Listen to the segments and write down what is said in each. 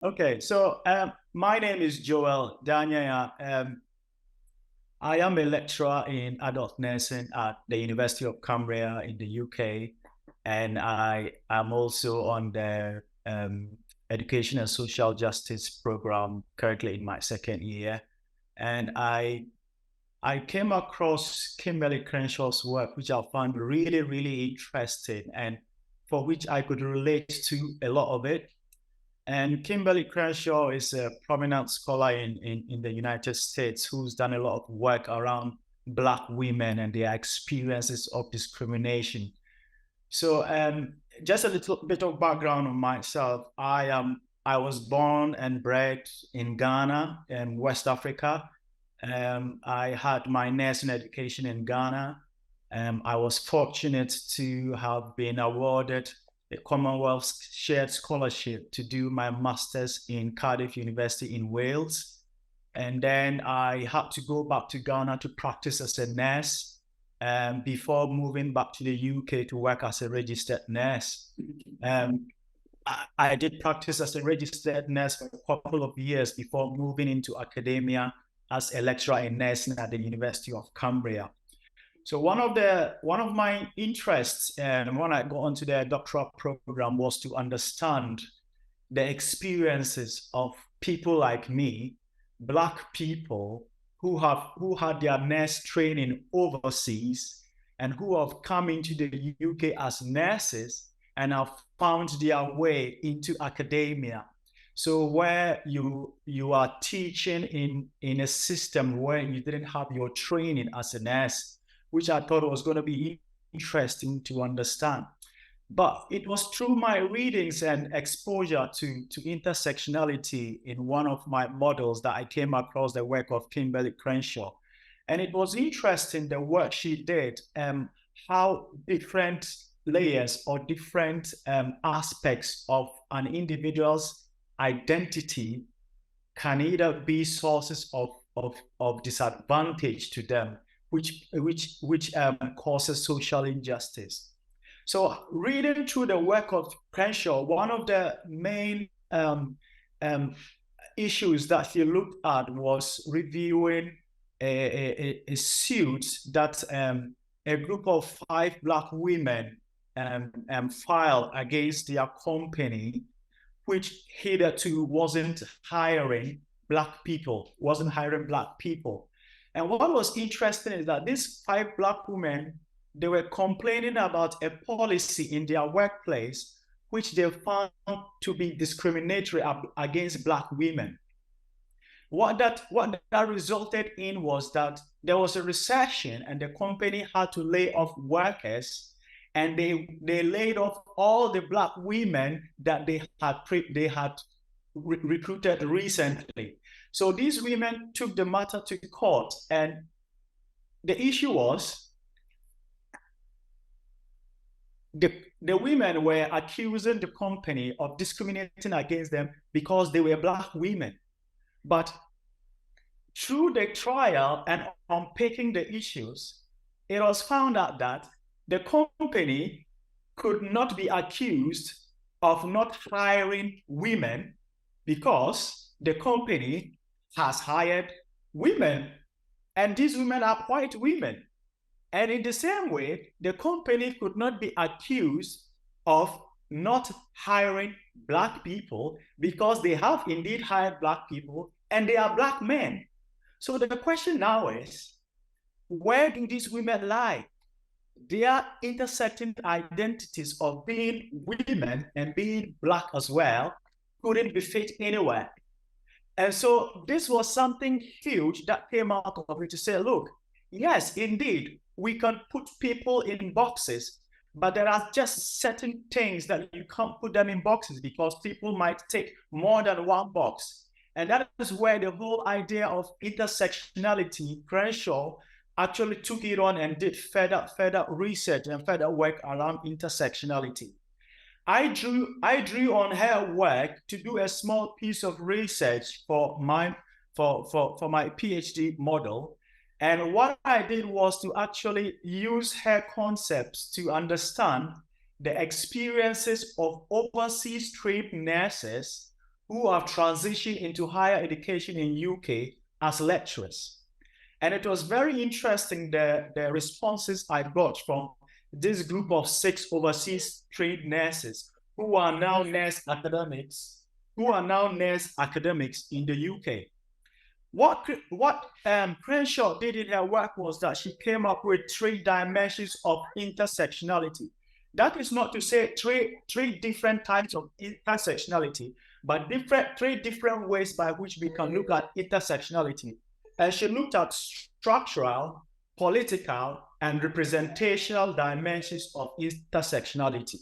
Okay, so my name is Joel Daanyaya. I am a lecturer in adult nursing at the University of Cumbria in the UK, and I am also on the Education and Social Justice program currently in my second year. And I came across Kimberley Crenshaw's work, which I found really, really interesting, and for which I could relate to a lot of it. And Kimberley Crenshaw is a prominent scholar in the United States who's done a lot of work around Black women and their experiences of discrimination. So, just a little bit of background on myself. I was born and bred in Ghana, in West Africa. I had my nursing education in Ghana. I was fortunate to have been awarded a Commonwealth Shared Scholarship to do my master's in Cardiff University in Wales. And then I had to go back to Ghana to practice as a nurse before moving back to the UK to work as a registered nurse. I did practice as a registered nurse for a couple of years before moving into academia as a lecturer in nursing at the University of Cumbria. So one of my interests, and when I got onto the doctoral program, was to understand the experiences of people like me, Black people who had their nurse training overseas and who have come into the UK as nurses and have found their way into academia. So where you are teaching in a system where you didn't have your training as a nurse, which I thought was going to be interesting to understand. But it was through my readings and exposure to intersectionality in one of my models that I came across the work of Kimberley Crenshaw. And it was interesting the work she did, how different layers or different aspects of an individual's identity can either be sources of disadvantage to them, which causes social injustice. So reading through the work of Crenshaw, one of the main issues that he looked at was reviewing a suit that a group of 5 Black women filed against their company, which hitherto wasn't hiring Black people. And what was interesting is that these 5 Black women, they were complaining about a policy in their workplace which they found to be discriminatory against Black women. What that resulted in was that there was a recession and the company had to lay off workers, and they laid off all the Black women that they had recruited recently. So these women took the matter to court, and the issue was the women were accusing the company of discriminating against them because they were Black women. But through the trial and unpicking the issues, it was found out that the company could not be accused of not hiring women because the company has hired women, and these women are white women. And in the same way, the company could not be accused of not hiring Black people because they have indeed hired Black people and they are Black men. So the question now is, where do these women lie? Their intersecting identities of being women and being Black as well couldn't be fit anywhere. And so this was something huge that came out of it to say, look, yes, indeed, we can put people in boxes, but there are just certain things that you can't put them in boxes because people might take more than one box. And that is where the whole idea of intersectionality, Crenshaw actually took it on and did further research and further work around intersectionality. I drew on her work to do a small piece of research for my PhD model. And what I did was to actually use her concepts to understand the experiences of overseas trained nurses who have transitioned into higher education in UK as lecturers. And it was very interesting, the responses I got from this group of 6 overseas trained nurses who are now nurse academics in the UK. What Crenshaw did in her work was that she came up with 3 dimensions of intersectionality. That is not to say three different types of intersectionality, but 3 different ways by which we can look at intersectionality. And she looked at structural, political, and representational dimensions of intersectionality.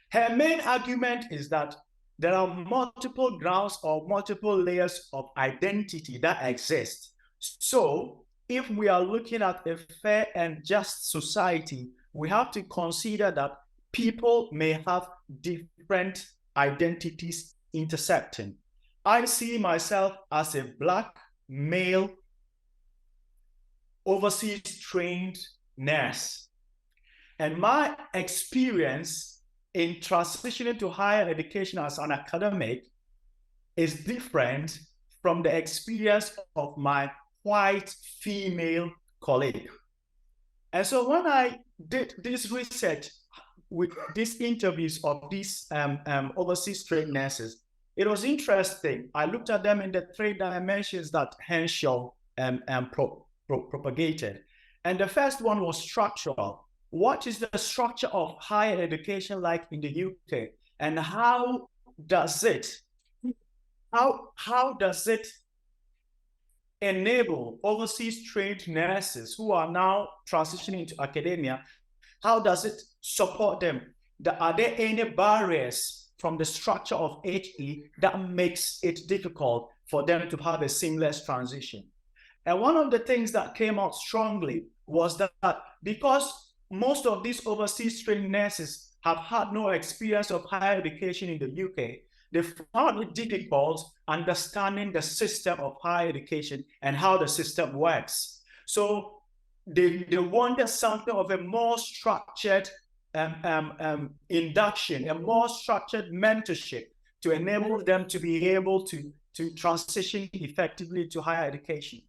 Her main argument is that there are multiple grounds or multiple layers of identity that exist. So if we are looking at a fair and just society, we have to consider that people may have different identities intersecting. I see myself as a Black male overseas trained nurse, and my experience in transitioning to higher education as an academic is different from the experience of my white female colleague. And so when I did this research with these interviews of these overseas trained nurses, it was interesting. I looked at them in the 3 dimensions that Henshaw propagated. And the first one was structural. What is the structure of higher education like in the UK? And how does it enable overseas trained nurses who are now transitioning to academia? How does it support them? Are there any barriers from the structure of HE that makes it difficult for them to have a seamless transition? And one of the things that came out strongly was that because most of these overseas trained nurses have had no experience of higher education in the UK, they found it difficult understanding the system of higher education and how the system works. So they wanted something of a more structured induction, a more structured mentorship to enable them to be able to transition effectively to higher education.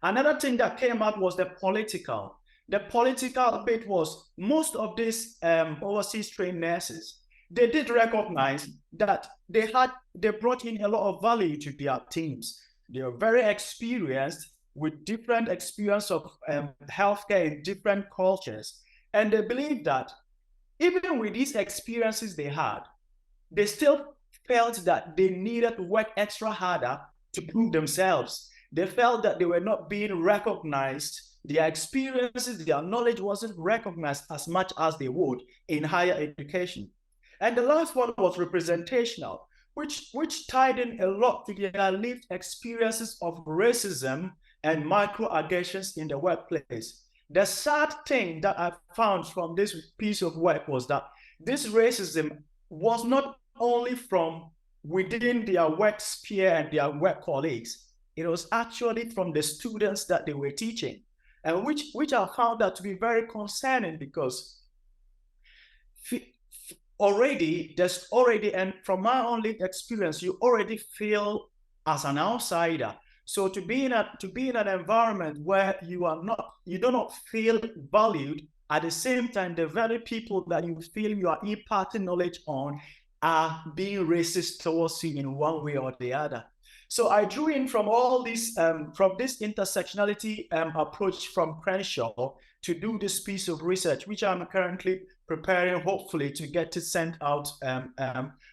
Another thing that came up was the political. The political bit was most of these overseas trained nurses, they did recognize that they brought in a lot of value to their teams. They are very experienced with different experience of healthcare in different cultures. And they believe that even with these experiences they had, they still felt that they needed to work extra harder to prove themselves. They felt that they were not being recognized. Their experiences, their knowledge wasn't recognized as much as they would in higher education. And the last one was representational, which tied in a lot to their lived experiences of racism and microaggressions in the workplace. The sad thing that I found from this piece of work was that this racism was not only from within their work sphere and their work colleagues, it was actually from the students that they were teaching, and which I found that to be very concerning, because there's already, and from my own lived experience, you already feel as an outsider. So to be in an environment where you do not feel valued, at the same time, the very people that you feel you are imparting knowledge on are being racist towards you in one way or the other. So I drew in from all this, from this intersectionality approach from Crenshaw to do this piece of research, which I'm currently preparing, hopefully, to get it sent out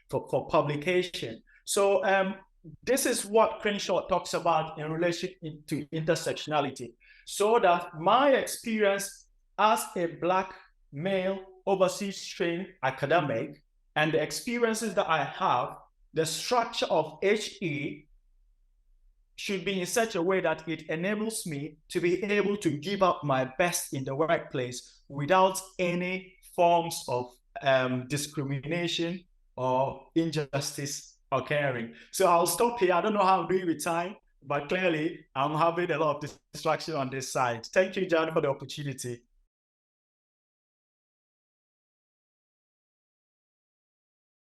for publication. So this is what Crenshaw talks about in relation to intersectionality. So that my experience as a Black male overseas trained academic and the experiences that I have, the structure of HE should be in such a way that it enables me to be able to give up my best in the workplace without any forms of discrimination or injustice occurring. So I'll stop here. I don't know how I'm doing with time, but clearly I'm having a lot of distraction on this side. Thank you, John, for the opportunity.